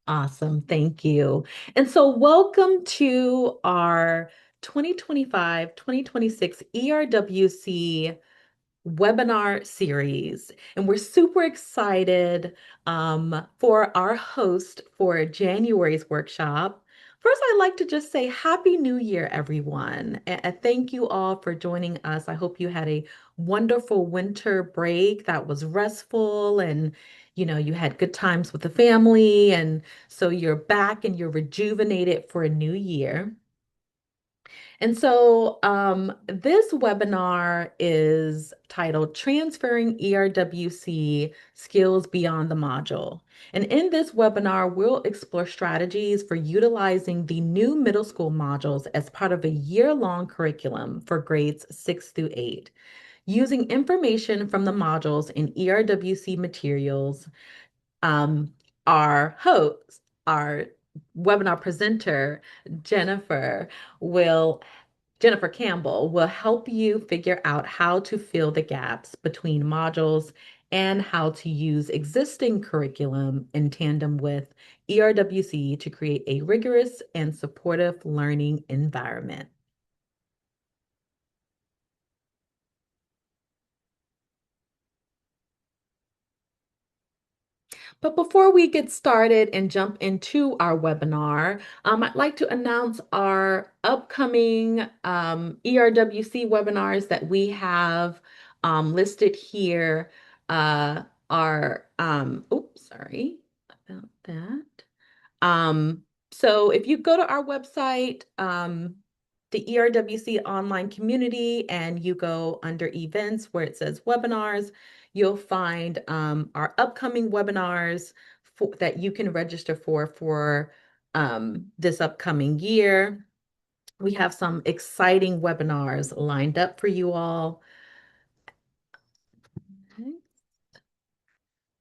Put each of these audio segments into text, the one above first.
Awesome. Thank you. And so welcome to our 2025-2026 ERWC webinar series. And we're super excited for our host for January's workshop. First, I'd like to just say Happy New Year, everyone. And thank you all for joining us. I hope you had a wonderful winter break that was restful and you had good times with the family. And so you're back and you're rejuvenated for a new year. And so this webinar is titled Transferring ERWC Skills Beyond the Module. And in this webinar, we'll explore strategies for utilizing the new middle school modules as part of a year-long curriculum for grades 6 through 8. Using information from the modules in ERWC materials, um, our webinar presenter, Jennifer, will Jennifer Campbell will help you figure out how to fill the gaps between modules and how to use existing curriculum in tandem with ERWC to create a rigorous and supportive learning environment. But before we get started and jump into our webinar, I'd like to announce our upcoming ERWC webinars that we have listed here. Oops, sorry about that. Um, so if you go to our website, the ERWC online community, and you go under events where it says webinars, you'll find our upcoming webinars that you can register for this upcoming year. We have some exciting webinars lined up for you all. Okay.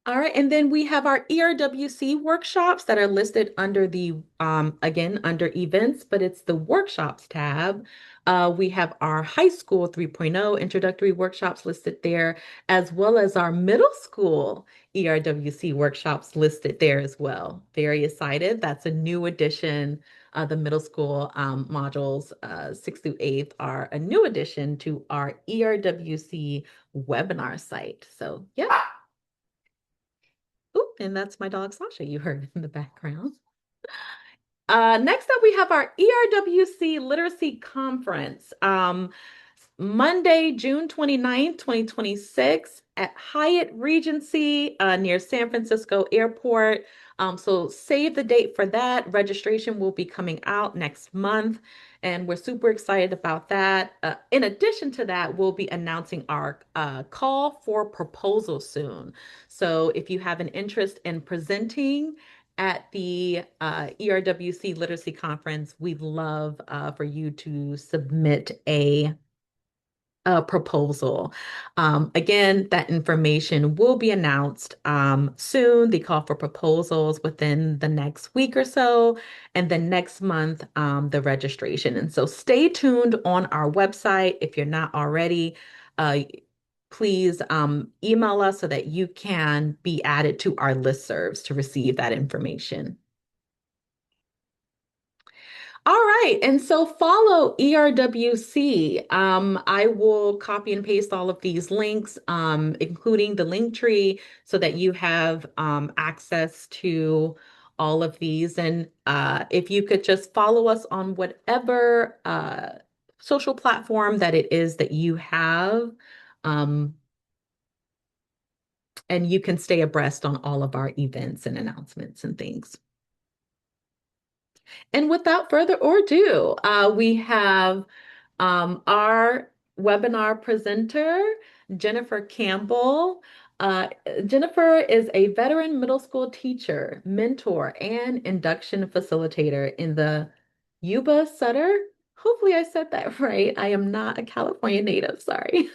All right, and then we have our ERWC workshops that are listed under again, under events, but it's the workshops tab. We have our high school 3.0 introductory workshops listed there, as well as our middle school ERWC workshops listed there as well. Very excited. That's a new addition. The middle school modules, 6th through 8th, are a new addition to our ERWC webinar site. So, yeah. Oop, and that's my dog Sasha you heard in the background. Next up, we have our ERWC Literacy Conference, Monday, June 29th, 2026 at Hyatt Regency near San Francisco Airport. So save the date for that. Registration will be coming out next month, and we're super excited about that. In addition to that, we'll be announcing our call for proposals soon. So if you have an interest in presenting at the ERWC Literacy Conference, we'd love for you to submit a proposal. Again, that information will be announced soon, the call for proposals within the next week or so, and then next month, the registration. And so stay tuned on our website if you're not already. Please email us so that you can be added to our listservs to receive that information. All right, and so follow ERWC. I will copy and paste all of these links, including the link tree, so that you have access to all of these. And if you could just follow us on whatever social platform that it is that you have, um, and you can stay abreast on all of our events and announcements and things. And without further ado, we have our webinar presenter, Jennifer Campbell. Jennifer is a veteran middle school teacher, mentor, and induction facilitator in the Yuba Sutter. Hopefully, I said that right. I am not a California native, sorry.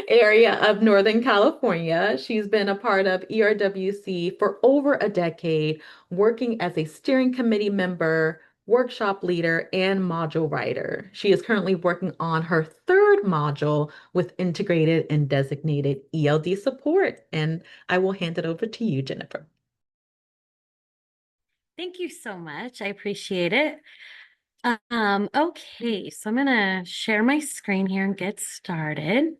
Area of Northern California. She's been a part of ERWC for over a decade, working as a steering committee member, workshop leader, and module writer. She is currently working on her third module with integrated and designated ELD support. And I will hand it over to you, Jennifer. Thank you so much. I appreciate it. Okay, so I'm gonna share my screen here and get started.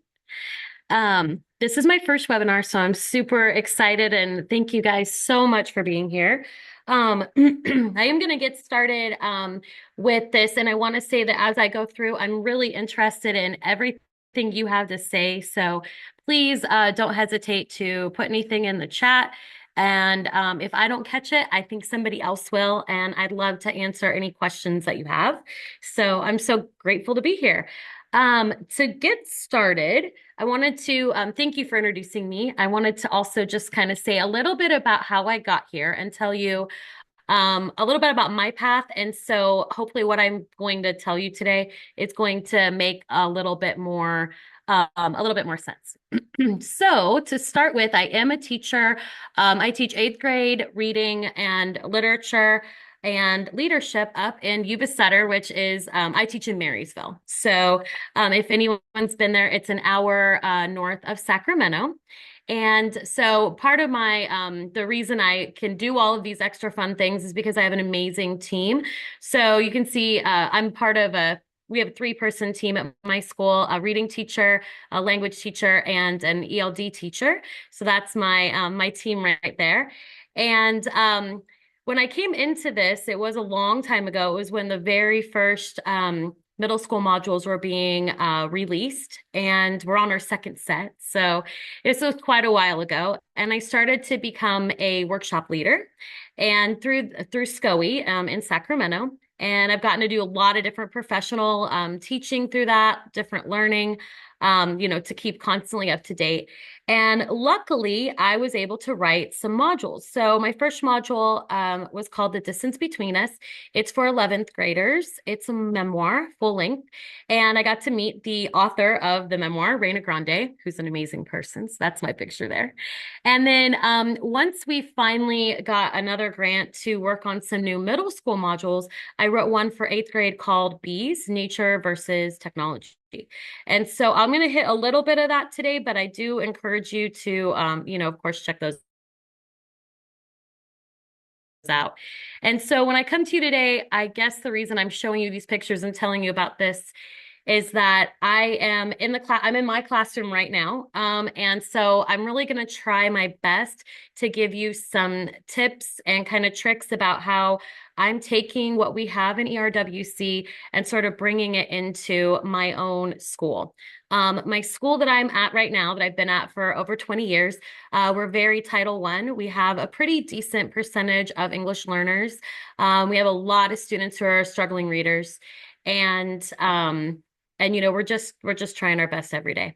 This is my first webinar, so I'm super excited and thank you guys so much for being here. I am going to get started with this, and I want to say that as I go through, I'm really interested in everything you have to say. So please don't hesitate to put anything in the chat. And if I don't catch it, I think somebody else will, and I'd love to answer any questions that you have. So I'm so grateful to be here. To get started, I wanted to thank you for introducing me. I wanted to also just kind of say a little bit about how I got here and tell you a little bit about my path. And so hopefully what I'm going to tell you today is going to make a little bit more sense. So to start with, I am a teacher. I teach eighth grade reading and literature and leadership up in Yuba Sutter, which is I teach in Marysville. So if anyone's been there, it's an hour north of Sacramento. And so part of my the reason I can do all of these extra fun things is because I have an amazing team. So you can see I'm part of we have a 3-person team at my school, a reading teacher, a language teacher, and an ELD teacher. So that's my team right there. And when I came into this, it was a long time ago. It was when the very first middle school modules were being released, and we're on our second set. So this was quite a while ago, and I started to become a workshop leader, and through SCOE in Sacramento. And I've gotten to do a lot of different professional teaching through that, different learning, to keep constantly up to date. And luckily, I was able to write some modules. So my first module was called The Distance Between Us. It's for 11th graders. It's a memoir, full length. And I got to meet the author of the memoir, Reina Grande, who's an amazing person. So that's my picture there. And then once we finally got another grant to work on some new middle school modules, I wrote one for 8th grade called Bees, Nature versus Technology. And so I'm going to hit a little bit of that today, but I do encourage you to, of course, check those out. And so when I come to you today, I guess the reason I'm showing you these pictures and telling you about this is that I am in the class, I'm in my classroom right now. And so I'm really going to try my best to give you some tips and kind of tricks about how I'm taking what we have in ERWC and sort of bringing it into my own school. My school that I'm at right now, that I've been at for over 20 years, we're very Title I. We have a pretty decent percentage of English learners. We have a lot of students who are struggling readers. And we're just trying our best every day.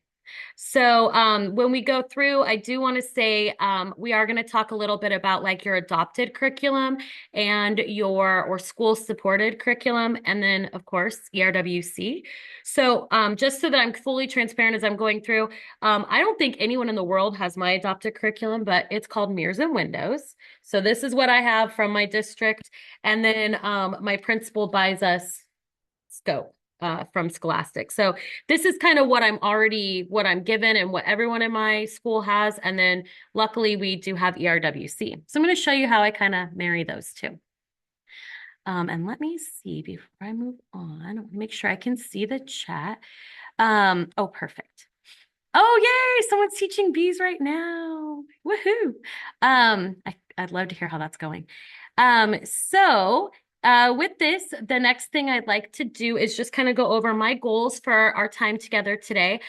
So when we go through, I do want to say we are going to talk a little bit about like your adopted curriculum and your or school supported curriculum, and then of course ERWC. So just so that I'm fully transparent as I'm going through, I don't think anyone in the world has my adopted curriculum, but it's called Mirrors and Windows. So this is what I have from my district, and then my principal buys us Scope from Scholastic. So this is kind of what I'm given and what everyone in my school has. And then luckily we do have ERWC. So I'm going to show you how I kind of marry those two. And let me see before I move on, I want to make sure I can see the chat. Oh, perfect. Oh, yay! Someone's teaching bees right now. Woohoo! I'd love to hear how that's going. With this, the next thing I'd like to do is just kind of go over my goals for our time together today.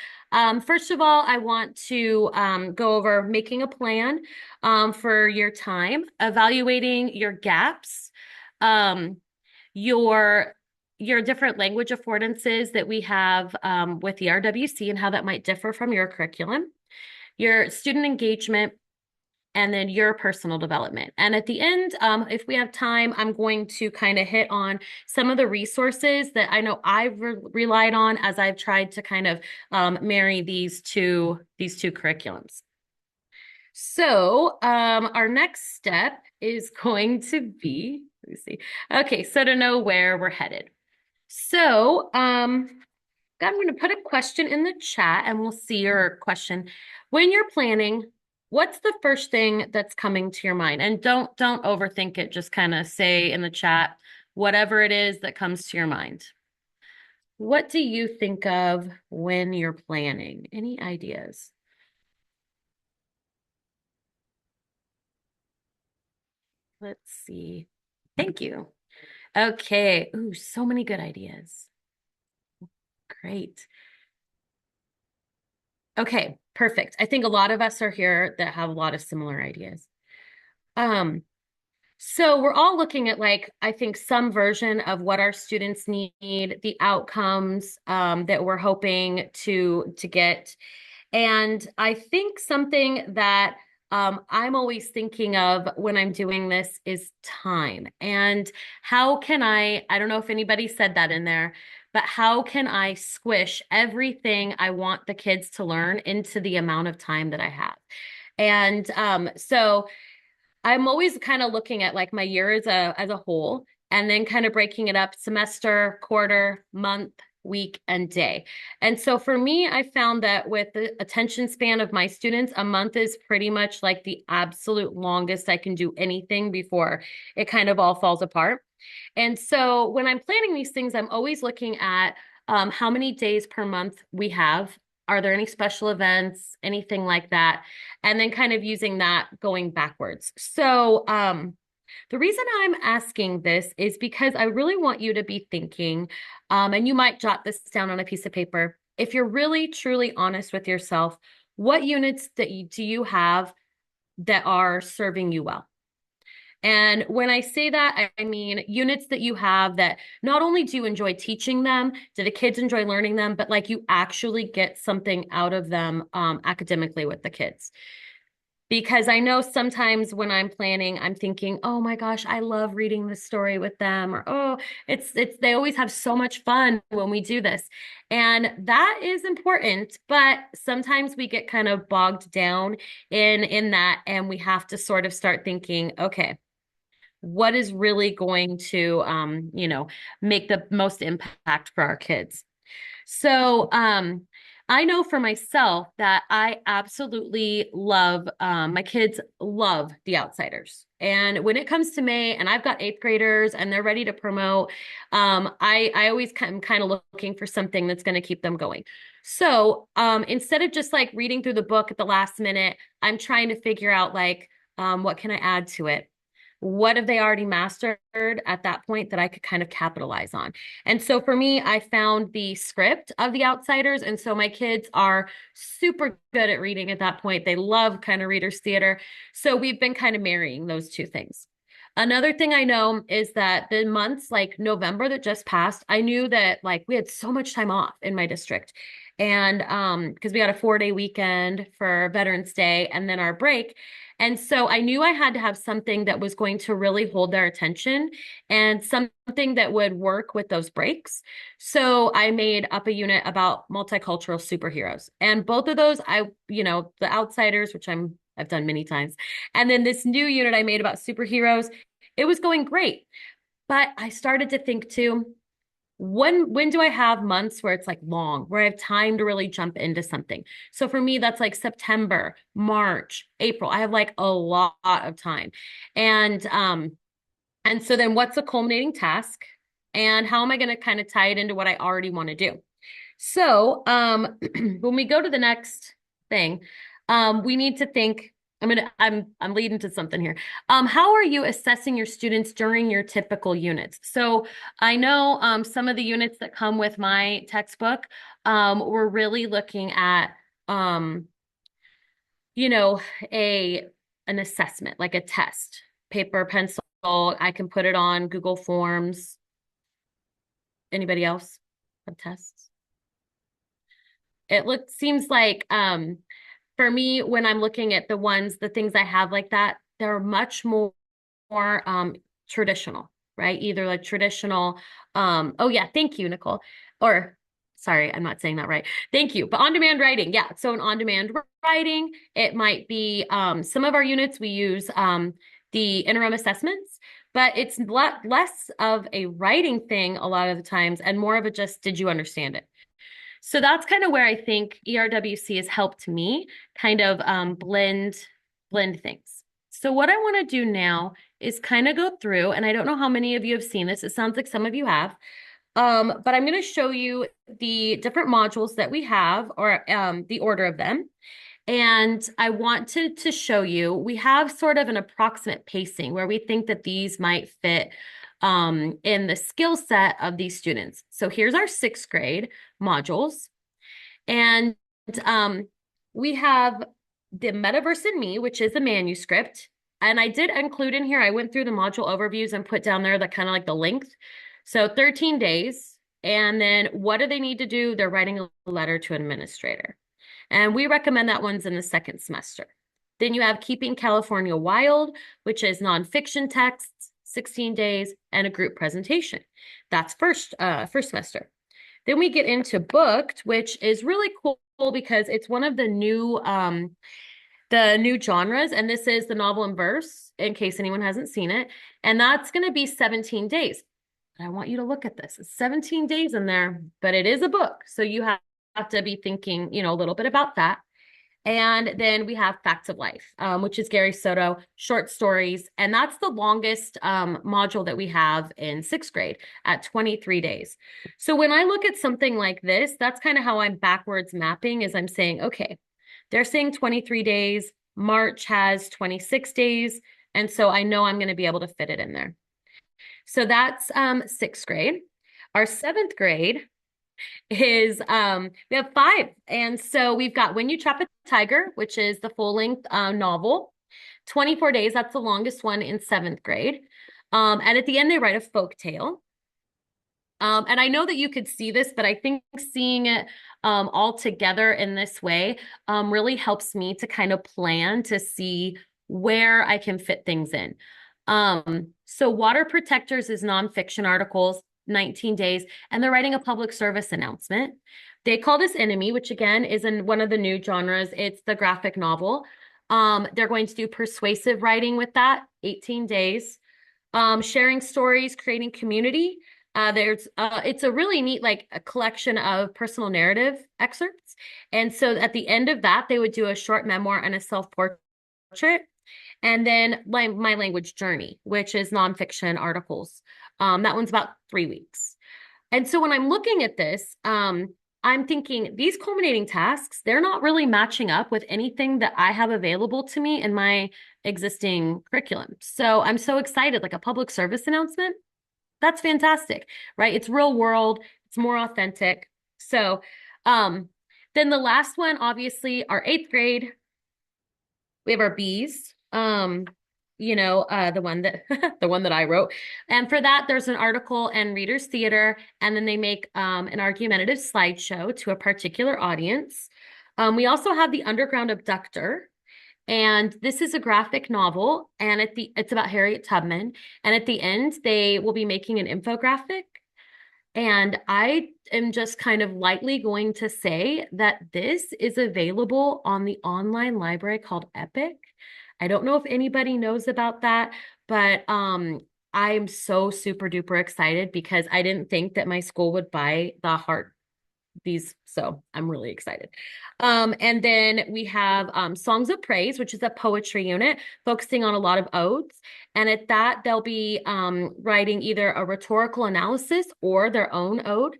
First of all, I want to go over making a plan for your time, evaluating your gaps, um, your different language affordances that we have with the RWC and how that might differ from your curriculum, your student engagement, and then your personal development. And at the end, if we have time, I'm going to kind of hit on some of the resources that I know I've relied on as I've tried to kind of marry these two curriculums. So our next step is going to be, let me see. Okay, so to know where we're headed. So I'm going to put a question in the chat and we'll see your question. When you're planning, what's the first thing that's coming to your mind? And don't overthink it. Just kind of say in the chat whatever it is that comes to your mind. What do you think of when you're planning? Any ideas? Let's see. Thank you. Okay. Ooh, so many good ideas. Great. Okay, perfect. I think a lot of us are here that have a lot of similar ideas. Um, so we're all looking at like, I think some version of what our students need, the outcomes that we're hoping to get. And I think something that I'm always thinking of when I'm doing this is time. And how can I don't know if anybody said that in there, but how can I squish everything I want the kids to learn into the amount of time that I have? And so I'm always kind of looking at like my year as a whole and then kind of breaking it up semester, quarter, month, week, and day. And so for me, I found that with the attention span of my students, a month is pretty much like the absolute longest I can do anything before it kind of all falls apart. And so when I'm planning these things, I'm always looking at how many days per month we have. Are there any special events, anything like that? And then kind of using that going backwards. So the reason I'm asking this is because I really want you to be thinking, and you might jot this down on a piece of paper. If you're really, truly honest with yourself, what units do you have that are serving you well? And when I say that, I mean units that you have that not only do you enjoy teaching them, do the kids enjoy learning them, but like you actually get something out of them academically with the kids. Because I know sometimes when I'm planning, I'm thinking, oh my gosh, I love reading this story with them, or oh, they always have so much fun when we do this. And that is important, but sometimes we get kind of bogged down in that, and we have to sort of start thinking, okay, what is really going to make the most impact for our kids. So I know for myself that I absolutely love my kids love The Outsiders. And when it comes to May and I've got eighth graders and they're ready to promote, I always am kind of looking for something that's going to keep them going. So instead of just like reading through the book at the last minute, I'm trying to figure out like what can I add to it? What have they already mastered at that point that I could kind of capitalize on? And so for me, I found the script of The Outsiders. And so my kids are super good at reading at that point. They love kind of readers theater. So we've been kind of marrying those two things. Another thing I know is that the months like November that just passed, I knew that like we had so much time off in my district. And because we had a 4-day weekend for Veterans Day and then our break. And so I knew I had to have something that was going to really hold their attention and something that would work with those breaks. So I made up a unit about multicultural superheroes. And both of those, The Outsiders, which I've done many times, and then this new unit I made about superheroes, it was going great. But I started to think too, when do I have months where it's like long, where I have time to really jump into something? So for me, that's like September, March, April. I have like a lot of time. And so then what's a culminating task? And how am I going to kind of tie it into what I already want to do? So when we go to the next thing, we need to think. I'm leading to something here. How are you assessing your students during your typical units? So I know some of the units that come with my textbook, we're really looking at you know, a an assessment, like a test, paper, pencil. I can put it on Google Forms. Anybody else have tests? Seems like for me, when I'm looking at the things I have like that, they're much more traditional, right? Either like traditional, oh yeah, thank you, Nicole. Or sorry, I'm not saying that right. Thank you. But on-demand writing, yeah. So an on-demand writing, it might be some of our units we use the interim assessments, but it's less of a writing thing a lot of the times and more of a just, did you understand it? So that's kind of where I think ERWC has helped me kind of blend blend things. So what I want to do now is kind of go through, and I don't know how many of you have seen this. It sounds like some of you have. But I'm going to show you the different modules that we have, or the order of them. And I want to show you, we have sort of an approximate pacing where we think that these might fit in the skill set of these students. So here's our sixth grade modules. And we have the Metaverse and Me, which is a manuscript. And I did include in here, I went through the module overviews and put down there the kind of like the length. So 13 days. And then what do they need to do? They're writing a letter to an administrator. And we recommend that one's in the second semester. Then you have Keeping California Wild, which is nonfiction texts, 16 days, and a group presentation. That's first semester. Then we get into Booked, which is really cool because it's one of the new genres, and this is the novel and verse, in case anyone hasn't seen it. And that's going to be 17 days. I want you to look at this. It's 17 days in there, but it is a book. So you have to be thinking, a little bit about that. And then we have Facts of Life, which is Gary Soto, short stories. And that's the longest module that we have in sixth grade at 23 days. So when I look at something like this, that's kind of how I'm backwards mapping, is I'm saying, okay, they're saying 23 days. March has 26 days. And so I know I'm going to be able to fit it in there. So that's sixth grade. Our seventh grade is we have 5. And so we've got When You Trap a Tiger, which is the full-length novel. 24 days, that's the longest one in seventh grade. And at the end, they write a folk tale. And I know that you could see this, but I think seeing it all together in this way really helps me to kind of plan to see where I can fit things in. So Water Protectors is nonfiction articles, 19 days, and they're writing a public service announcement. They Call This Enemy, which again is in one of the new genres. It's the graphic novel. They're going to do persuasive writing with that, 18 days. Sharing stories, creating community. It's a really neat, like a collection of personal narrative excerpts. And so at the end of that, they would do a short memoir and a self-portrait. And then My Language Journey, which is nonfiction articles. That one's about 3 weeks. And so when I'm looking at this, I'm thinking these culminating tasks, they're not really matching up with anything that I have available to me in my existing curriculum. So I'm so excited, like a public service announcement. That's fantastic, right? It's real world. It's more authentic. So then the last one, obviously, our 8th grade, we have our Bs. The one that the one that I wrote. And for that, there's an article and readers theater, and then they make an argumentative slideshow to a particular audience. We also have The Underground Abductor, and this is a graphic novel, and it's about Harriet Tubman. And at the end, they will be making an infographic. And I am just kind of lightly going to say that this is available on the online library called Epic. I don't know if anybody knows about that, but I'm so super duper excited because I didn't think that my school would buy these, so I'm really excited. And then we have Songs of Praise, which is a poetry unit focusing on a lot of odes. And at that, they'll be writing either a rhetorical analysis or their own ode.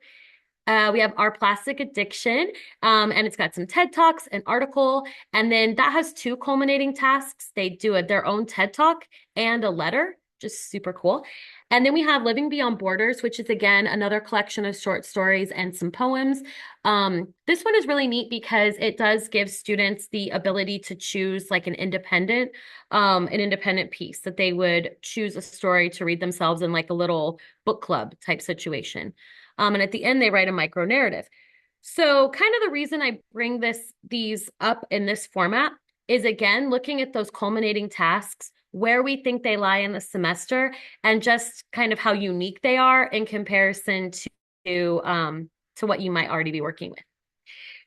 We have Our Plastic Addiction, and it's got some TED Talks, an article, and then that has 2 culminating tasks. They do their own TED Talk and a letter, just super cool. And then we have Living Beyond Borders, which is, again, another collection of short stories and some poems. This one is really neat because it does give students the ability to choose like an independent piece, that they would choose a story to read themselves in like a little book club type situation. And at the end, they write a micro narrative. So kind of the reason I bring these up in this format is, again, looking at those culminating tasks, where we think they lie in the semester, and just kind of how unique they are in comparison to what you might already be working with.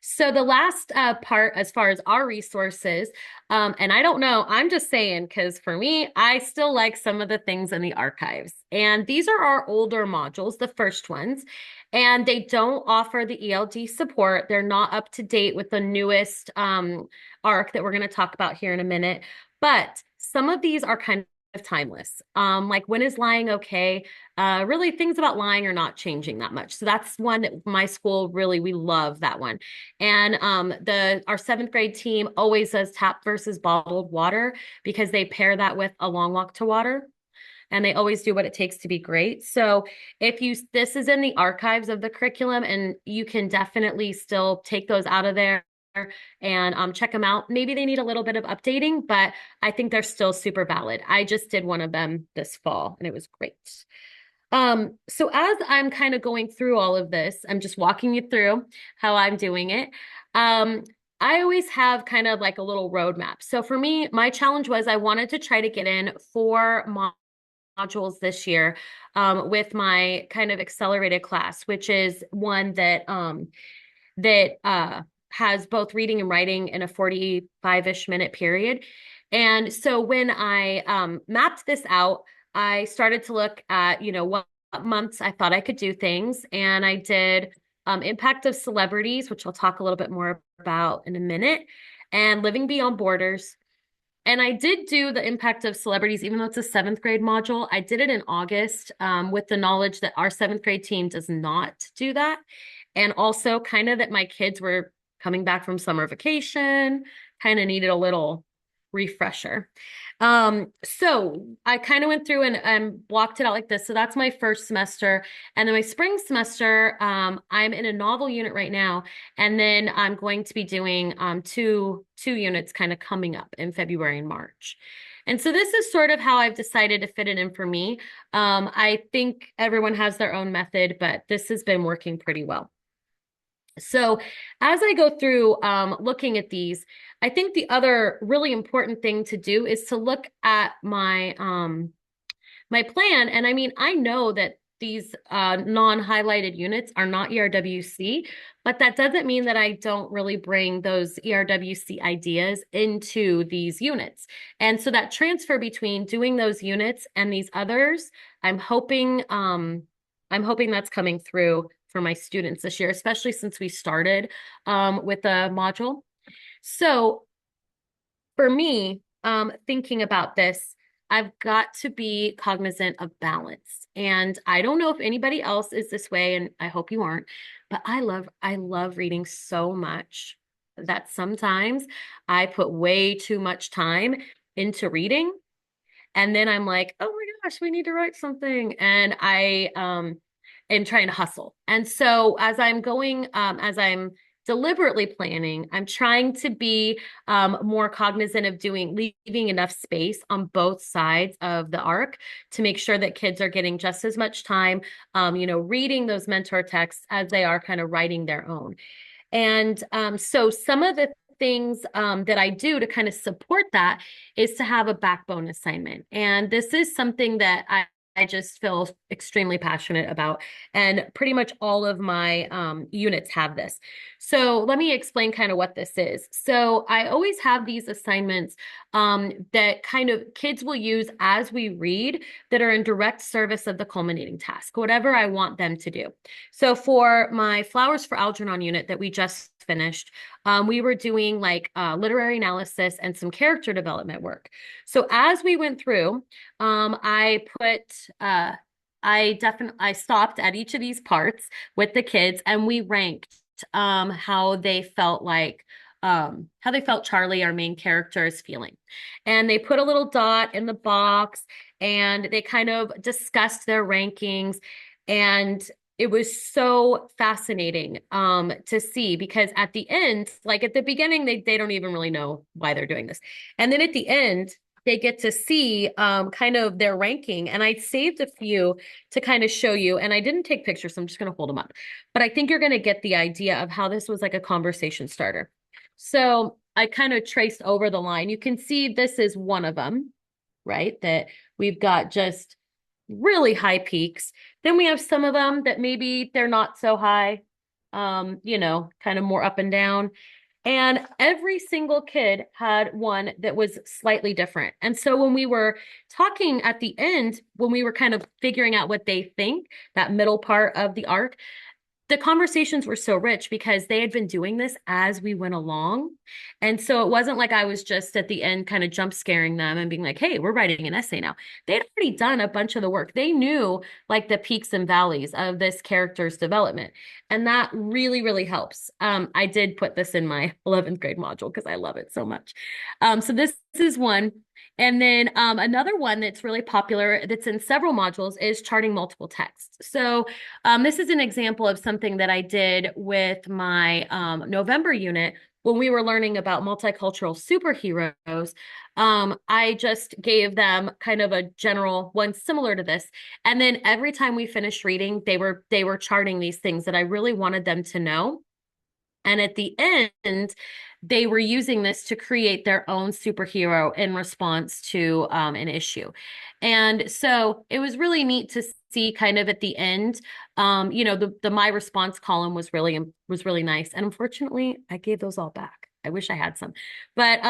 So the last part, as far as our resources, and I don't know, I'm just saying, because for me, I still like some of the things in the archives. And these are our older modules, the first ones, and they don't offer the ELD support. They're not up to date with the newest ARC that we're going to talk about here in a minute. But some of these are kind of timeless. Like when is lying okay? Really, things about lying are not changing that much. So that's one that my school really, we love that one. And our seventh grade team always does tap versus bottled water because they pair that with a long walk to water. And they always do what it takes to be great. So if you this is in the archives of the curriculum, and you can definitely still take those out of there and check them out. Maybe they need a little bit of updating, but I think they're still super valid. I just did one of them this fall and it was great. So as I'm kind of going through all of this, I'm just walking you through how I'm doing it. I always have kind of like a little roadmap. So for me, my challenge was I wanted to try to get in 4 modules this year with my kind of accelerated class, which is one that has both reading and writing in a 45-ish minute period. And so when I mapped this out, I started to look at, what months I thought I could do things. And I did impact of celebrities, which I'll talk a little bit more about in a minute, and living beyond borders. And I did do the impact of celebrities, even though it's a seventh grade module. I did it in August with the knowledge that our seventh grade team does not do that. And also kind of that my kids were coming back from summer vacation, kind of needed a little refresher. So I kind of went through and blocked it out like this. So that's my first semester. And then my spring semester, I'm in a novel unit right now. And then I'm going to be doing two units kind of coming up in February and March. And so this is sort of how I've decided to fit it in for me. I think everyone has their own method, but this has been working pretty well. So as I go through looking at these, I think the other really important thing to do is to look at my plan. And I mean, I know that these non-highlighted units are not ERWC, but that doesn't mean that I don't really bring those ERWC ideas into these units. And so that transfer between doing those units and these others, I'm hoping that's coming through for my students this year, especially since we started with the module. So for me, thinking about this, I've got to be cognizant of balance. And I don't know if anybody else is this way, and I hope you aren't, but I love reading so much that sometimes I put way too much time into reading. And then I'm like, oh my gosh, we need to write something. And I am trying to hustle. And so as I'm deliberately planning, I'm trying to be more cognizant of leaving enough space on both sides of the arc to make sure that kids are getting just as much time, reading those mentor texts as they are kind of writing their own. And so some of the things that I do to kind of support that is to have a backbone assignment. And this is something that I just feel extremely passionate about. And pretty much all of my units have this. So let me explain kind of what this is. So I always have these assignments that kind of kids will use as we read that are in direct service of the culminating task, whatever I want them to do. So for my Flowers for Algernon unit that we just finished, we were doing like literary analysis and some character development work. So as we went through, I stopped at each of these parts with the kids and we ranked how they felt Charlie, our main character, is feeling. And they put a little dot in the box and they kind of discussed their rankings. And it was so fascinating to see because at the end, like at the beginning, they don't even really know why they're doing this. And then at the end, they get to see kind of their ranking. And I saved a few to kind of show you. And I didn't take pictures, so I'm just going to hold them up. But I think you're going to get the idea of how this was like a conversation starter. So I kind of traced over the line. You can see this is one of them, right? That we've got just really high peaks. Then we have some of them that maybe they're not so high. kind of more up and down. And every single kid had one that was slightly different. And so when we were talking at the end, when we were kind of figuring out what they think, that middle part of the arc, the conversations were so rich because they had been doing this as we went along. And so it wasn't like I was just at the end kind of jump scaring them and being like, hey, we're writing an essay now. They'd already done a bunch of the work. They knew like the peaks and valleys of this character's development. And that really, really helps. I did put this in my 11th grade module because I love it so much. So this is one. And then another one that's really popular that's in several modules is charting multiple texts. So this is an example of something that I did with my November unit when we were learning about multicultural superheroes. I just gave them kind of a general one similar to this. And then every time we finished reading, they were charting these things that I really wanted them to know. And at the end, they were using this to create their own superhero in response to an issue. And so it was really neat to see kind of at the end, the my response column was really nice. And unfortunately, I gave those all back. I wish I had some. But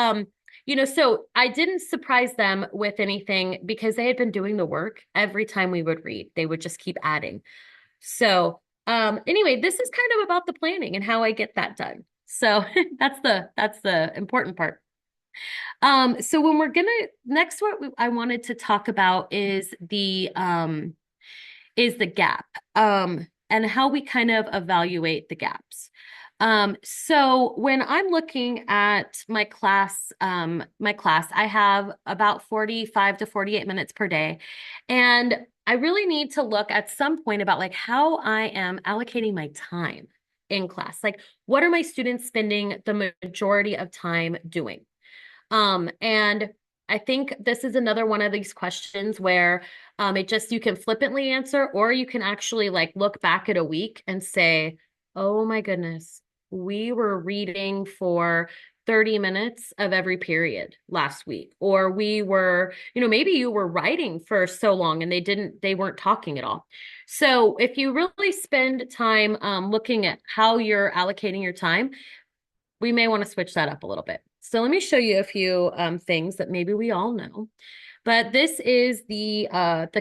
so I didn't surprise them with anything because they had been doing the work every time we would read. They would just keep adding. So anyway, this is kind of about the planning and how I get that done. So that's the important part. So when we're gonna next, I wanted to talk about is the gap, and how we kind of evaluate the gaps. So when I'm looking at my class, I have about 45 to 48 minutes per day. And I really need to look at some point about like how I am allocating my time in class. Like, what are my students spending the majority of time doing? And I think this is another one of these questions where you can flippantly answer, or you can actually like look back at a week and say, oh my goodness, we were reading for 30 minutes of every period last week. Or we were, maybe you were writing for so long and they weren't talking at all. So if you really spend time looking at how you're allocating your time, we may want to switch that up a little bit. So let me show you a few things that maybe we all know. But this is the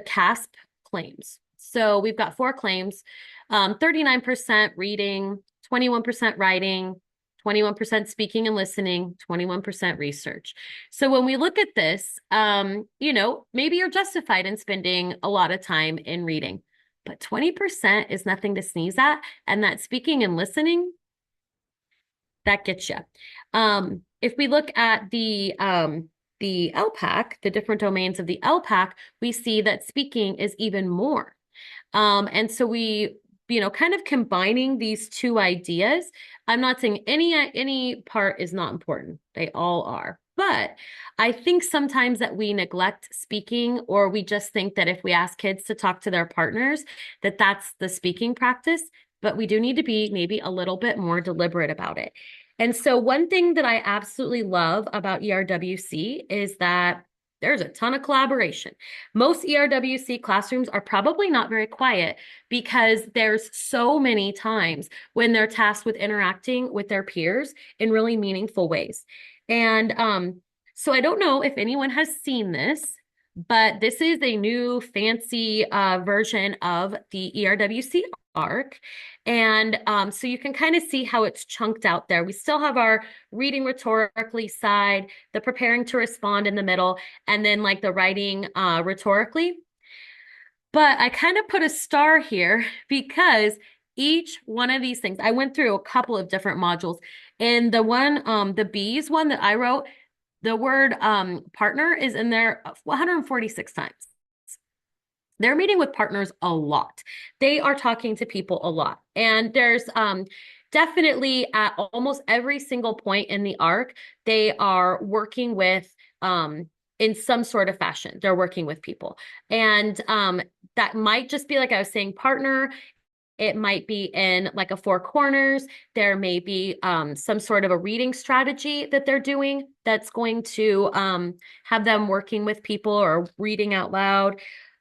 CASP claims. So we've got 4 claims, 39% reading, 21% writing, 21% speaking and listening, 21% research. So when we look at this, maybe you're justified in spending a lot of time in reading, but 20% is nothing to sneeze at. And that speaking and listening, that gets you. If we look at the LPAC, the different domains of the LPAC, we see that speaking is even more. And so we, kind of combining these two ideas, I'm not saying any part is not important. They all are. But I think sometimes that we neglect speaking, or we just think that if we ask kids to talk to their partners, that that's the speaking practice. But we do need to be maybe a little bit more deliberate about it. And so one thing that I absolutely love about ERWC is that there's a ton of collaboration. Most ERWC classrooms are probably not very quiet because there's so many times when they're tasked with interacting with their peers in really meaningful ways. And so I don't know if anyone has seen this, but this is a new fancy version of the ERWC arc. And so you can kind of see how it's chunked out there. We still have our reading rhetorically side, the preparing to respond in the middle, and then like the writing rhetorically. But I kind of put a star here because each one of these things, I went through a couple of different modules. And the one, the B's one that I wrote, the word partner is in there 146 times. They're meeting with partners a lot. They are talking to people a lot. And there's definitely at almost every single point in the arc, they are working with, in some sort of fashion, they're working with people. And that might just be, like I was saying, partner. It might be in like a 4 corners. There may be some sort of a reading strategy that they're doing that's going to have them working with people or reading out loud.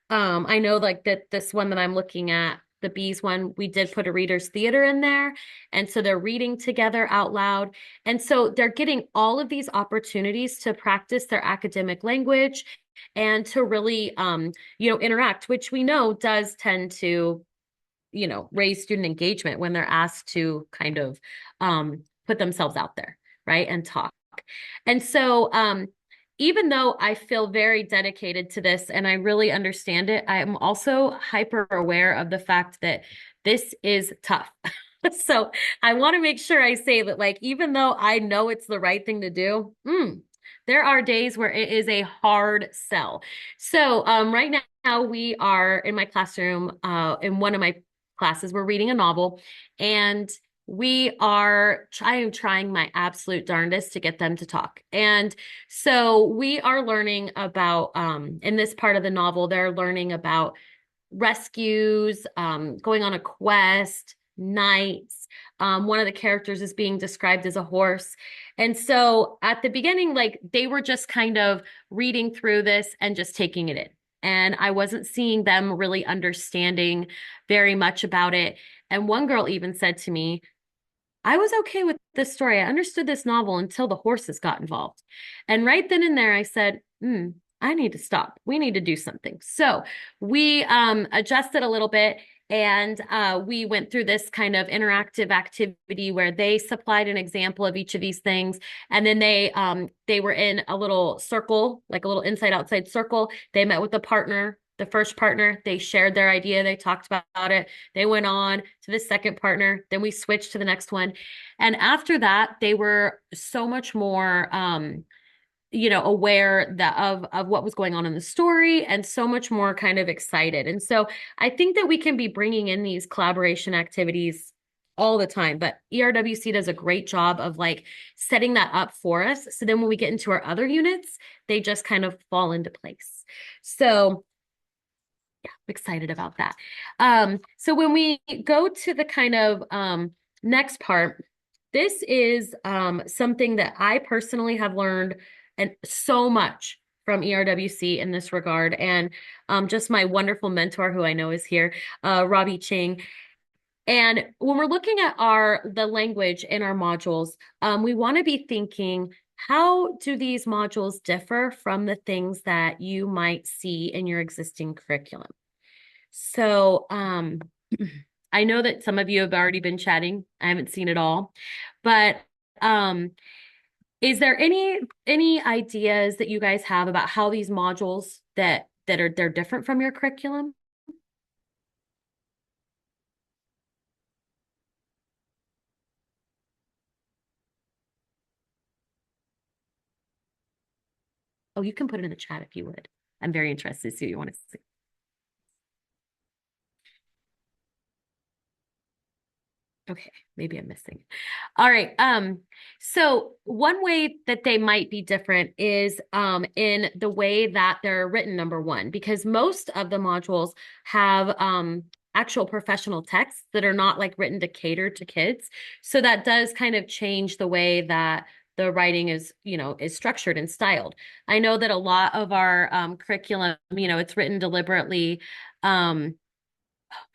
I know like that this one that I'm looking at, the bees one, we did put a reader's theater in there. And so they're reading together out loud. And so they're getting all of these opportunities to practice their academic language and to really, interact, which we know does tend to, raise student engagement when they're asked to kind of put themselves out there, right, and talk. And so, even though I feel very dedicated to this and I really understand it, I am also hyper aware of the fact that this is tough. So I want to make sure I say that, like, even though I know it's the right thing to do, there are days where it is a hard sell. So right now we are in my classroom, in one of my classes, we're reading a novel, and I am trying my absolute darndest to get them to talk. And so we are learning about, in this part of the novel, they're learning about rescues, going on a quest, nights. One of the characters is being described as a horse. And so at the beginning, like, they were just kind of reading through this and just taking it in. And I wasn't seeing them really understanding very much about it. And one girl even said to me, I was okay with this story. I understood this novel until the horses got involved. And right then and there, I said, I need to stop. We need to do something. So we adjusted a little bit, and we went through this kind of interactive activity where they supplied an example of each of these things. And then they were in a little circle, like a little inside outside circle. They met with the partner. The first partner, they shared their idea, they talked about it. They went on to the second partner, then we switched to the next one. And after that, they were so much more aware of what was going on in the story, and so much more kind of excited. And so I think that we can be bringing in these collaboration activities all the time, but ERWC does a great job of, like, setting that up for us. So then when we get into our other units, they just kind of fall into place. So yeah, I'm excited about that. So when we go to the kind of next part, this is something that I personally have learned and so much from ERWC in this regard. And just my wonderful mentor, who I know is here, Robbie Ching. And when we're looking at the language in our modules, we want to be thinking, how do these modules differ from the things that you might see in your existing curriculum? So I know that some of you have already been chatting. I haven't seen it all, but is there any ideas that you guys have about how these modules they're different from your curriculum? Oh, you can put it in the chat if you would. I'm very interested to see what you want to see. Okay, maybe I'm missing. All right. So one way that they might be different is in the way that they're written, number one, because most of the modules have actual professional texts that are not, like, written to cater to kids. So that does kind of change the way that the writing is structured and styled. I know that a lot of our curriculum, it's written deliberately. There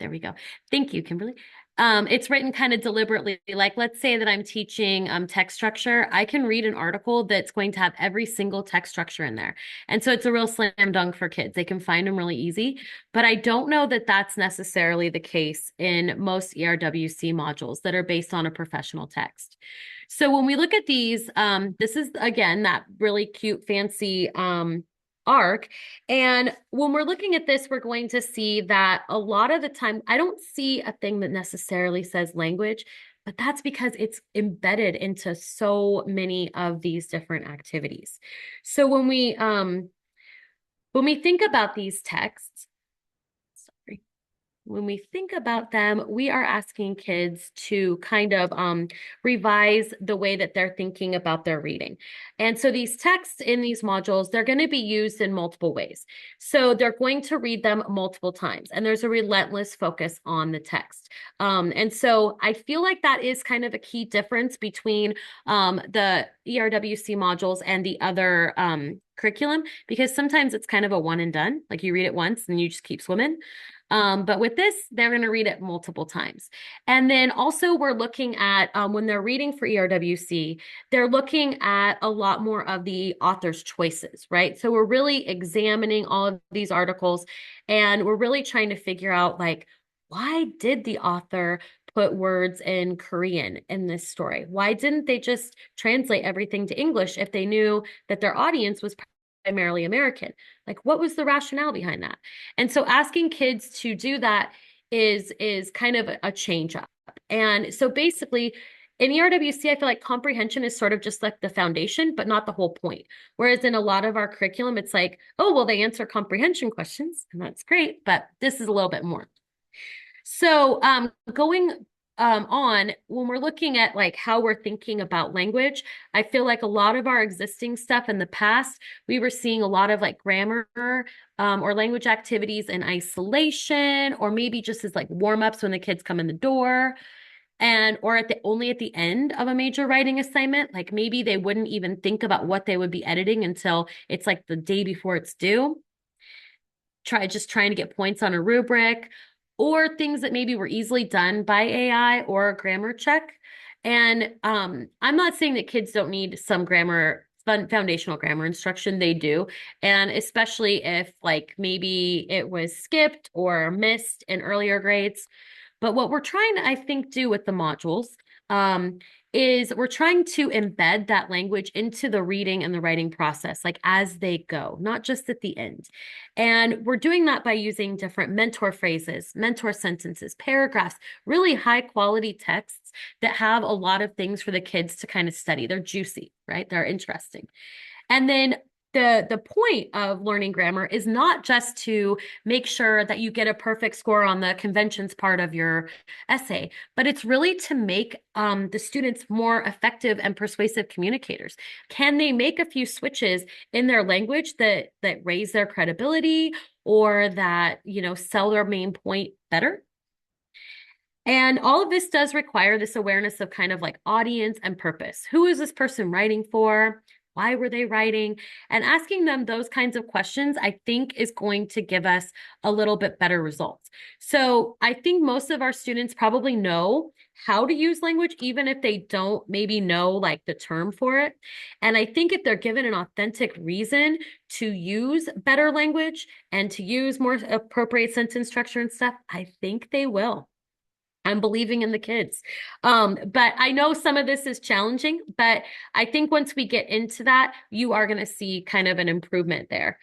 we go. Thank you, Kimberly. It's written kind of deliberately. Like, let's say that I'm teaching text structure. I can read an article that's going to have every single text structure in there. And so it's a real slam dunk for kids. They can find them really easy. But I don't know that that's necessarily the case in most ERWC modules that are based on a professional text. So when we look at these, this is, again, that really cute, fancy arc. And when we're looking at this, we're going to see that a lot of the time, I don't see a thing that necessarily says language, but that's because it's embedded into so many of these different activities. So when we think about these texts, when we think about them, we are asking kids to kind of revise the way that they're thinking about their reading. And so these texts in these modules, they're going to be used in multiple ways. So they're going to read them multiple times, and there's a relentless focus on the text. And so I feel like that is kind of a key difference between the ERWC modules and the other curriculum, because sometimes it's kind of a one and done, like you read it once and you just keep swimming. But with this, they're going to read it multiple times. And then also we're looking at when they're reading for ERWC, they're looking at a lot more of the author's choices, right? So we're really examining all of these articles and we're really trying to figure out like, why did the author put words in Korean in this story? Why didn't they just translate everything to English if they knew that their audience was primarily American? Like, what was the rationale behind that? And so asking kids to do that is kind of a change up. And so basically, in ERWC, I feel like comprehension is sort of just like the foundation, but not the whole point. Whereas in a lot of our curriculum, it's like, oh, well, they answer comprehension questions, and that's great, but this is a little bit more. So going on, when we're looking at like how we're thinking about language, I feel like a lot of our existing stuff in the past, we were seeing a lot of like grammar or language activities in isolation, or maybe just as like warm-ups when the kids come in the door. And or at the only at the end of a major writing assignment, like maybe they wouldn't even think about what they would be editing until it's like the day before it's due. Trying to get points on a rubric, or things that maybe were easily done by AI or a grammar check. And I'm not saying that kids don't need some foundational grammar instruction. They do. And especially if like maybe it was skipped or missed in earlier grades. But what we're trying to, I think, do with the modules is we're trying to embed that language into the reading and the writing process, like as they go, not just at the end. And we're doing that by using different mentor phrases, mentor sentences, paragraphs, really high quality texts that have a lot of things for the kids to kind of study. They're juicy, right? They're interesting. And then the point of learning grammar is not just to make sure that you get a perfect score on the conventions part of your essay, but it's really to make the students more effective and persuasive communicators. Can they make a few switches in their language that raise their credibility or that, sell their main point better? And all of this does require this awareness of kind of like audience and purpose. Who is this person writing for? Why were they writing? And asking them those kinds of questions, I think, is going to give us a little bit better results. So I think most of our students probably know how to use language, even if they don't maybe know like the term for it. And I think if they're given an authentic reason to use better language and to use more appropriate sentence structure and stuff, I think they will. I'm believing in the kids. But I know some of this is challenging, but I think once we get into that, you are going to see kind of an improvement there.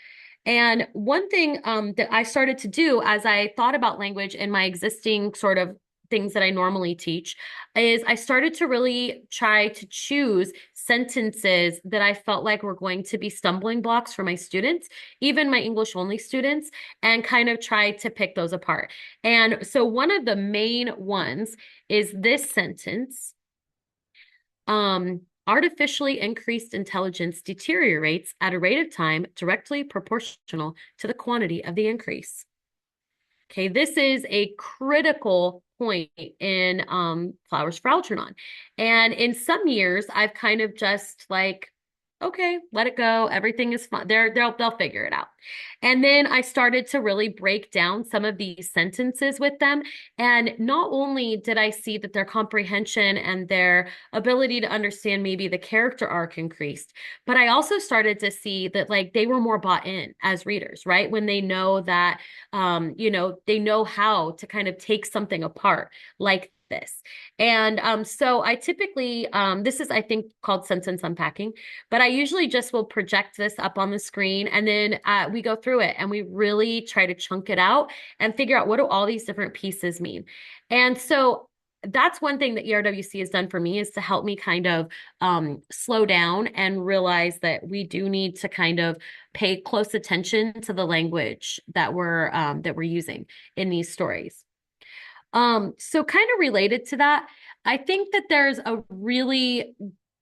And one thing that I started to do as I thought about language in my existing sort of things that I normally teach is I started to really try to choose sentences that I felt like were going to be stumbling blocks for my students, even my English only students, and kind of try to pick those apart. And so one of the main ones is this sentence. Artificially increased intelligence deteriorates at a rate of time directly proportional to the quantity of the increase. Okay, this is a critical point in Flowers for Algernon. And in some years, I've kind of just like, okay, let it go. Everything is fine. They'll figure it out. And then I started to really break down some of these sentences with them. And not only did I see that their comprehension and their ability to understand maybe the character arc increased, but I also started to see that like they were more bought in as readers, right? When they know that, they know how to kind of take something apart like this. And so I typically, this is, I think, called sentence unpacking, but I usually just will project this up on the screen and then we go through it and we really try to chunk it out and figure out what do all these different pieces mean. And so that's one thing that ERWC has done for me is to help me kind of slow down and realize that we do need to kind of pay close attention to the language that we're using in these stories. So kind of related to that, I think that there's a really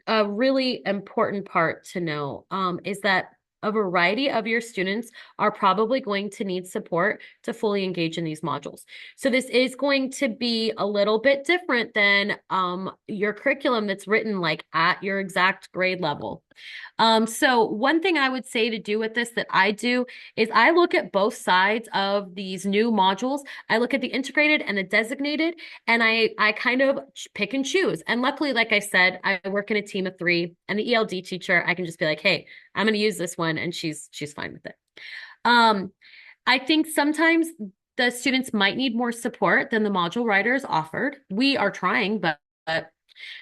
important part to know, is that a variety of your students are probably going to need support to fully engage in these modules. So this is going to be a little bit different than your curriculum that's written like at your exact grade level. So one thing I would say to do with this that I do is I look at both sides of these new modules. I look at the integrated and the designated, and I kind of pick and choose. And luckily, like I said, I work in a team of three, and the ELD teacher, I can just be like, hey, I'm going to use this one, and she's fine with it. Um, I think sometimes the students might need more support than the module writers offered. We are trying, but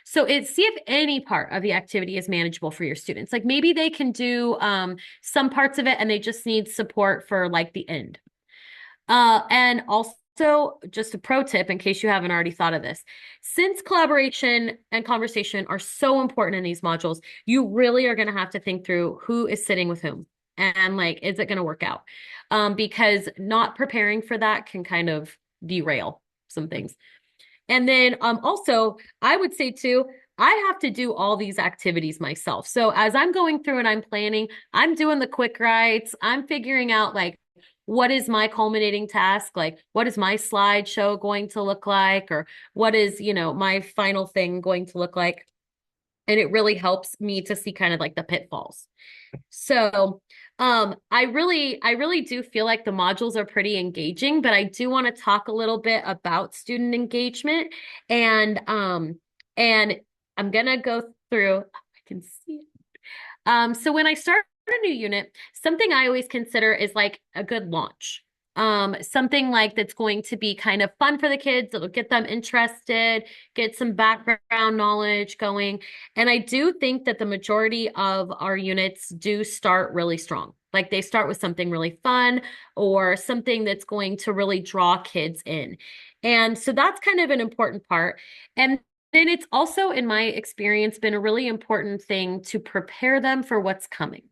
so it's see if any part of the activity is manageable for your students. Like maybe they can do some parts of it and they just need support for like the end. And also, just a pro tip in case you haven't already thought of this, since collaboration and conversation are so important in these modules, you really are going to have to think through who is sitting with whom and like, is it going to work out? Because not preparing for that can kind of derail some things. And then also, I would say too, I have to do all these activities myself. So as I'm going through and I'm planning, I'm doing the quick writes, I'm figuring out like, what is my culminating task? Like, what is my slideshow going to look like? Or what is, my final thing going to look like? And it really helps me to see kind of like the pitfalls. So, I really do feel like the modules are pretty engaging, but I do want to talk a little bit about student engagement and I'm gonna go through, I can see it. So when I start a new unit, something I always consider is like a good launch. Something like that's going to be kind of fun for the kids. It'll get them interested, get some background knowledge going. And I do think that the majority of our units do start really strong. Like they start with something really fun or something that's going to really draw kids in. And so that's kind of an important part. And then it's also, in my experience, been a really important thing to prepare them for what's coming.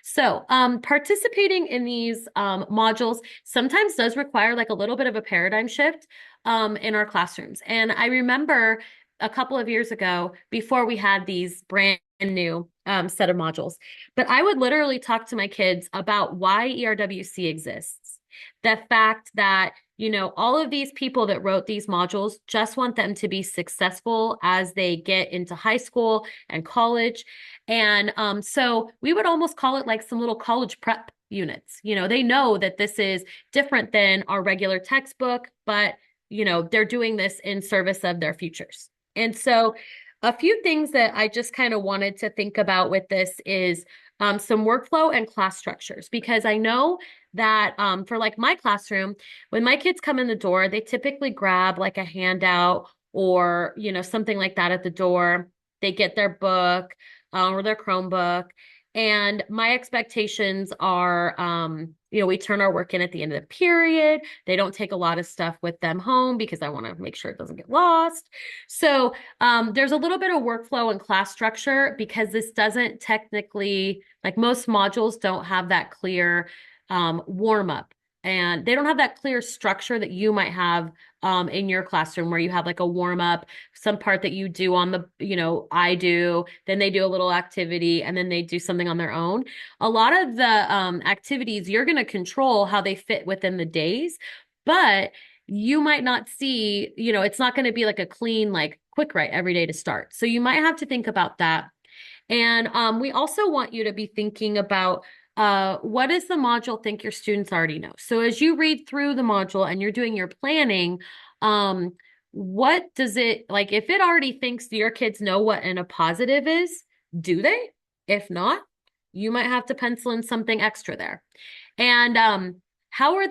So, participating in these modules sometimes does require like a little bit of a paradigm shift in our classrooms. And I remember a couple of years ago, before we had these brand new set of modules, but I would literally talk to my kids about why ERWC exists. The fact that all of these people that wrote these modules just want them to be successful as they get into high school and college. And so we would almost call it like some little college prep units. They know that this is different than our regular textbook, but they're doing this in service of their futures. And so a few things that I just kind of wanted to think about with this is some workflow and class structures, because I know that for like my classroom, when my kids come in the door, they typically grab like a handout or, something like that at the door. They get their book or their Chromebook. And my expectations are, we turn our work in at the end of the period. They don't take a lot of stuff with them home because I want to make sure it doesn't get lost. So there's a little bit of workflow and class structure because this doesn't technically, like most modules don't have that clear warm up. And they don't have that clear structure that you might have in your classroom where you have like a warm up, some part that you do on the, I do, then they do a little activity and then they do something on their own. A lot of the activities, you're going to control how they fit within the days, but you might not see, it's not going to be like a clean, like quick write every day to start. So you might have to think about that. And we also want you to be thinking about what does the module think your students already know? So as you read through the module and you're doing your planning, what does it, like if it already thinks your kids know what an a positive is, do they? If not, you might have to pencil in something extra there. And how are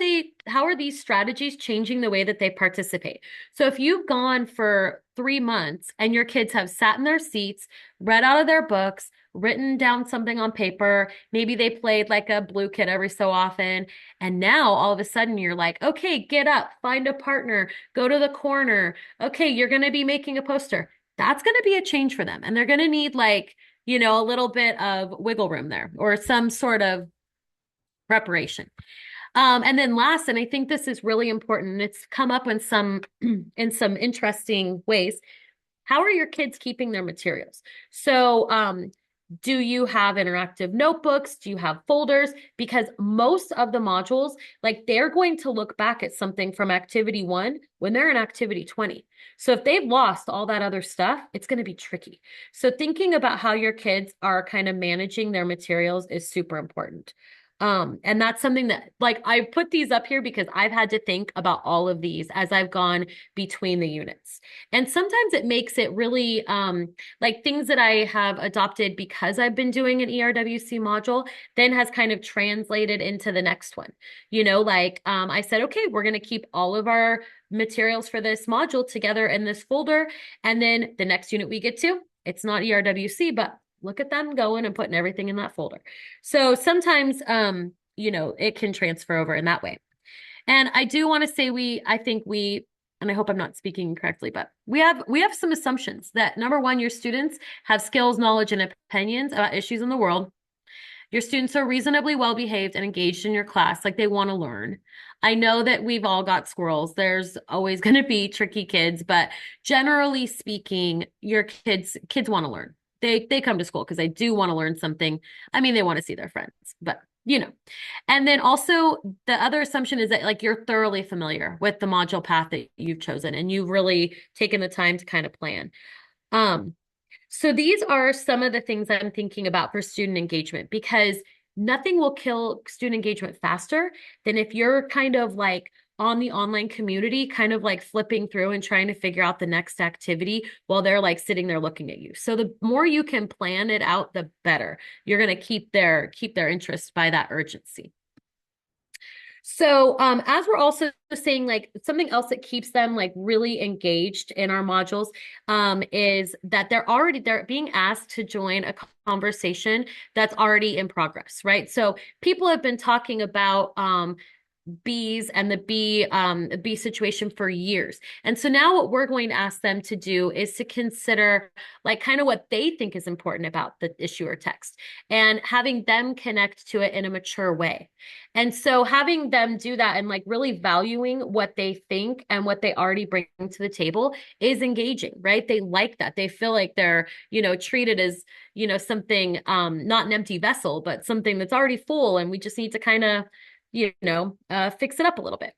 these strategies changing the way that they participate? So if you've gone for 3 months and your kids have sat in their seats, read out of their books, written down something on paper, maybe they played like a blue kid every so often, and now all of a sudden you're like, okay, get up, find a partner, go to the corner. Okay, you're going to be making a poster. That's going to be a change for them. And they're going to need like, a little bit of wiggle room there or some sort of preparation. And then last, and I think this is really important, it's come up in some interesting ways. How are your kids keeping their materials? So Do you have interactive notebooks? Do you have folders? Because most of the modules, like they're going to look back at something from activity 1 when they're in activity 20. So if they've lost all that other stuff, it's going to be tricky. So thinking about how your kids are kind of managing their materials is super important. And that's something that, like, I put these up here because I've had to think about all of these as I've gone between the units. And sometimes it makes it really, like things that I have adopted because I've been doing an ERWC module, then has kind of translated into the next one. Like I said, okay, we're going to keep all of our materials for this module together in this folder. And then the next unit we get to, it's not ERWC, but look at them going and putting everything in that folder. So sometimes, it can transfer over in that way. And I do want to say I think we, and I hope I'm not speaking incorrectly, but we have some assumptions that number one, your students have skills, knowledge, and opinions about issues in the world. Your students are reasonably well behaved and engaged in your class, like they want to learn. I know that we've all got squirrels. There's always going to be tricky kids, but generally speaking, your kids want to learn. They come to school because they do want to learn something. I mean, they want to see their friends, but And then also the other assumption is that like you're thoroughly familiar with the module path that you've chosen and you've really taken the time to kind of plan. So these are some of the things I'm thinking about for student engagement, because nothing will kill student engagement faster than if you're kind of like on the online community, kind of like flipping through and trying to figure out the next activity while they're like sitting there looking at you. So the more you can plan it out, the better. You're going to keep their interest by that urgency. So as we're also saying, like something else that keeps them like really engaged in our modules is that they're being asked to join a conversation that's already in progress, right? So people have been talking about bees and the bee situation for years. And so now what we're going to ask them to do is to consider like kind of what they think is important about the issue or text and having them connect to it in a mature way. And so having them do that and like really valuing what they think and what they already bring to the table is engaging, right? They like that. They feel like they're, treated as, something not an empty vessel, but something that's already full. And we just need to kind of fix it up a little bit.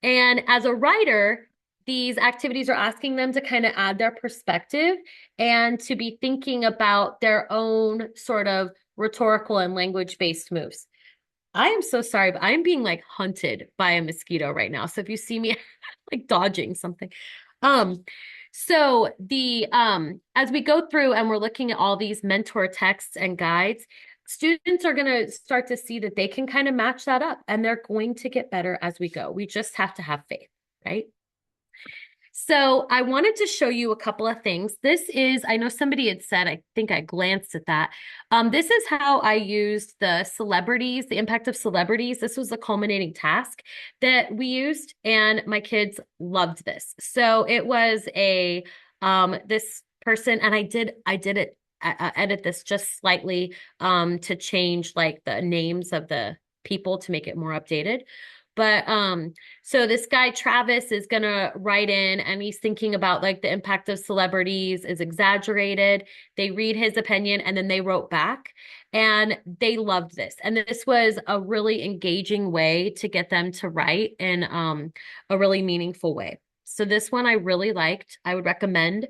And as a writer, these activities are asking them to kind of add their perspective and to be thinking about their own sort of rhetorical and language-based moves. I am so sorry, but I'm being like hunted by a mosquito right now. So if you see me like dodging something, so the as we go through and we're looking at all these mentor texts and guides, students are going to start to see that they can kind of match that up and they're going to get better as we go. We just have to have faith, right? So I wanted to show you a couple of things. This is, I know somebody had said, I think I glanced at that. This is how I used the celebrities, the impact of celebrities. This was the culminating task that we used, and my kids loved this. So it was this person, and I did it, edit this just slightly to change like the names of the people to make it more updated. But so this guy, Travis, is going to write in and he's thinking about like the impact of celebrities is exaggerated. They read his opinion and then they wrote back and they loved this. And this was a really engaging way to get them to write in a really meaningful way. So this one I really liked. I would recommend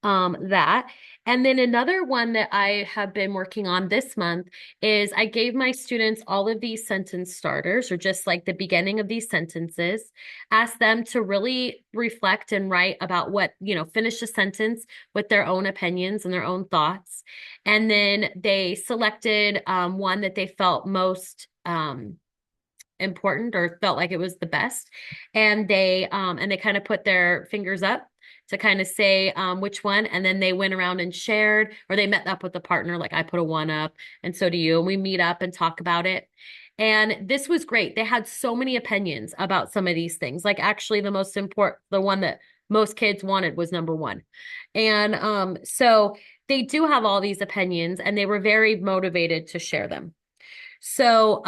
that. And then another one that I have been working on this month is I gave my students all of these sentence starters, or just like the beginning of these sentences, asked them to really reflect and write about what, finish a sentence with their own opinions and their own thoughts. And then they selected one that they felt most important or felt like it was the best. And they kind of put their fingers up to kind of say which one. And then they went around and shared, or they met up with a partner, like I put a 1 up and so do you. And we meet up and talk about it. And this was great. They had so many opinions about some of these things. Like actually the most important, the one that most kids wanted was number 1. And so they do have all these opinions and they were very motivated to share them. So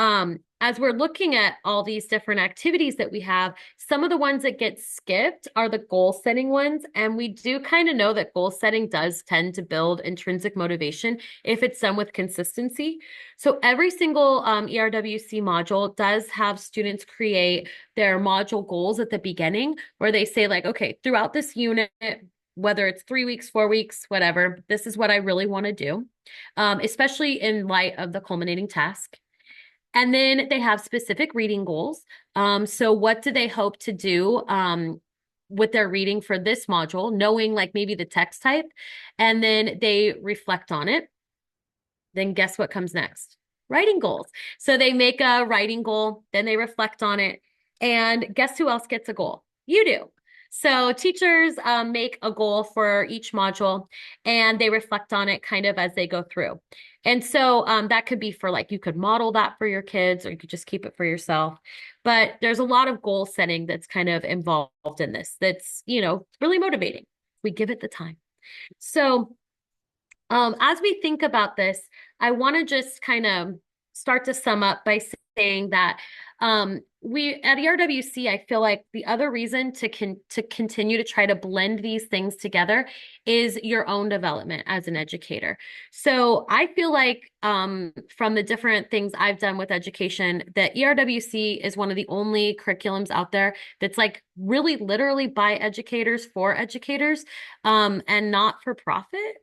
as we're looking at all these different activities that we have, some of the ones that get skipped are the goal setting ones. And we do kind of know that goal setting does tend to build intrinsic motivation if it's done with consistency. So every single ERWC module does have students create their module goals at the beginning, where they say like, okay, throughout this unit, whether it's 3 weeks, 4 weeks, whatever, this is what I really want to do, especially in light of the culminating task. And then they have specific reading goals. So what do they hope to do with their reading for this module, knowing like maybe the text type, and then they reflect on it. Then guess what comes next? Writing goals. So they make a writing goal, then they reflect on it. And guess who else gets a goal? You do. So teachers make a goal for each module and they reflect on it kind of as they go through. And so that could be for like, you could model that for your kids or you could just keep it for yourself. But there's a lot of goal setting that's kind of involved in this that's, really motivating. We give it the time. So as we think about this, I want to just kind of start to sum up by saying that we at ERWC, I feel like the other reason to continue to try to blend these things together is your own development as an educator. So I feel like from the different things I've done with education, that ERWC is one of the only curriculums out there that's like really literally by educators for educators and not for profit.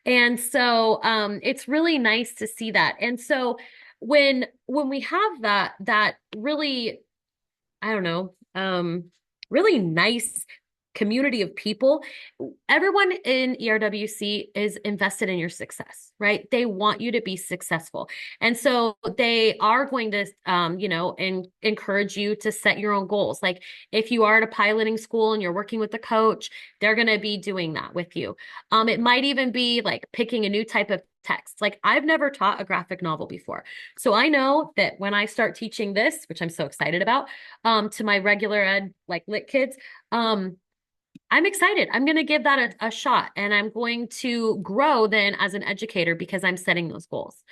And so it's really nice to see that. And so when we have that really, I don't know, really nice community of people, everyone in ERWC is invested in your success, right? They want you to be successful. And so they are going to, encourage you to set your own goals. Like if you are at a piloting school and you're working with a coach, they're going to be doing that with you. It might even be like picking a new type of text. Like I've never taught a graphic novel before. So I know that when I start teaching this, which I'm so excited about, to my regular ed, like lit kids, I'm excited. I'm going to give that a shot and I'm going to grow then as an educator because I'm setting those goals.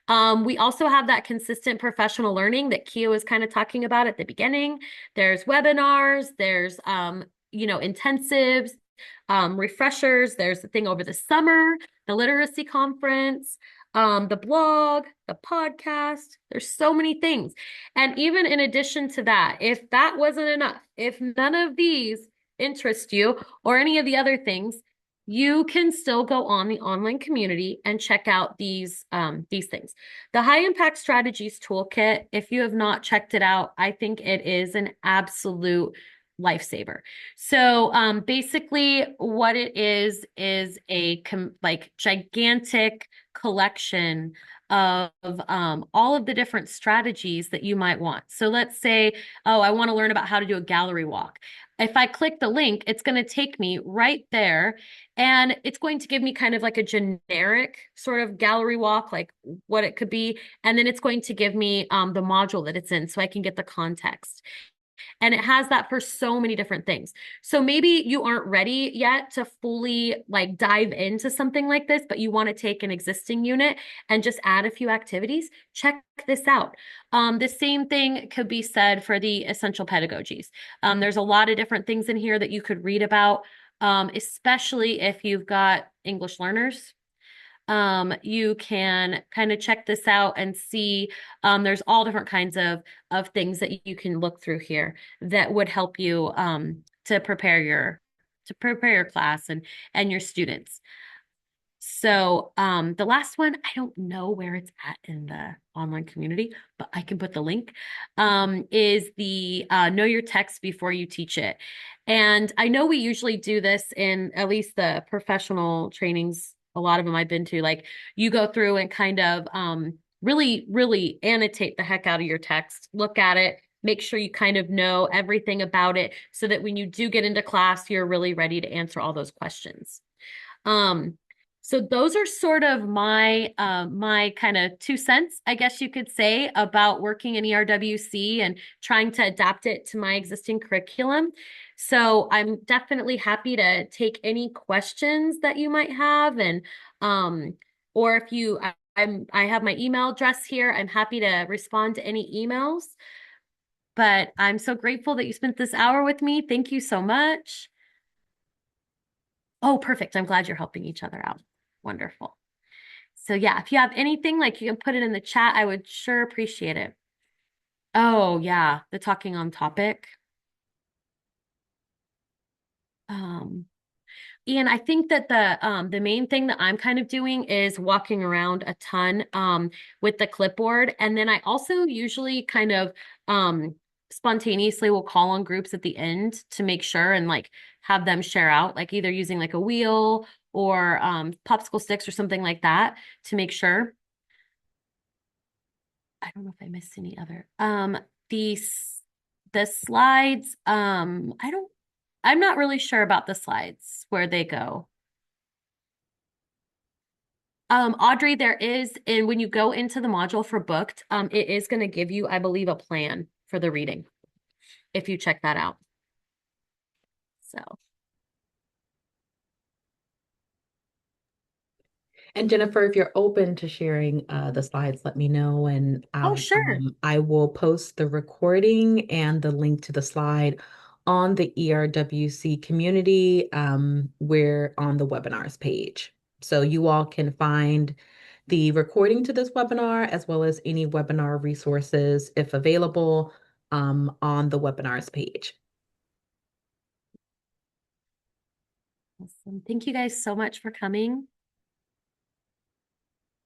We also have that consistent professional learning that Keo was kind of talking about at the beginning. There's webinars, there's, intensives, refreshers. There's the thing over the summer, the literacy conference, the blog, the podcast. There's so many things. And even in addition to that, if that wasn't enough, if none of these interest you or any of the other things, you can still go on the online community and check out these things. The High Impact Strategies Toolkit, if you have not checked it out, I think it is an absolute lifesaver. So basically what it is a gigantic collection of all of the different strategies that you might want. So let's say, oh, I want to learn about how to do a gallery walk. If I click the link, it's going to take me right there and it's going to give me kind of like a generic sort of gallery walk, like what it could be. And then it's going to give me the module that it's in so I can get the context. And it has that for so many different things. So maybe you aren't ready yet to fully like dive into something like this, but you want to take an existing unit and just add a few activities. Check this out. The same thing could be said for the essential pedagogies. There's a lot of different things in here that you could read about, especially if you've got English learners. You can kind of check this out and see there's all different kinds of things that you can look through here that would help you to prepare your class and your students. So the last one, I don't know where it's at in the online community, but I can put the link, is the know your text before you teach it. And I know we usually do this in at least the professional trainings, a lot of them I've been to, like you go through and kind of really, really annotate the heck out of your text, look at it, make sure you kind of know everything about it so that when you do get into class, you're really ready to answer all those questions. So those are sort of my my kind of 2 cents, I guess you could say, about working in ERWC and trying to adapt it to my existing curriculum. So I'm definitely happy to take any questions that you might have, and or if you I have my email address here. I'm happy to respond to any emails. But I'm so grateful that you spent this hour with me. Thank you so much. Oh, perfect. I'm glad you're helping each other out. Wonderful. So yeah, if you have anything, like you can put it in the chat, I would sure appreciate it. Oh yeah, the talking on topic. Um, And I think that the main thing that I'm kind of doing is walking around a ton with the clipboard. And then I also usually kind of spontaneously will call on groups at the end to make sure and like have them share out, like either using like a wheel or popsicle sticks or something like that to make sure. I don't know if I missed any other. The the slides, I'm not really sure about the slides where they go. Audrey, there is, and when you go into the module for booked, it is going to give you, I believe, a plan for the reading if you check that out. So, And Jennifer, if you're open to sharing the slides, let me know, and oh, sure. I will post the recording and the link to the slide on the ERWC community. We're on the webinars page. So you all can find the recording to this webinar as well as any webinar resources, if available, on the webinars page. Awesome. Thank you guys so much for coming.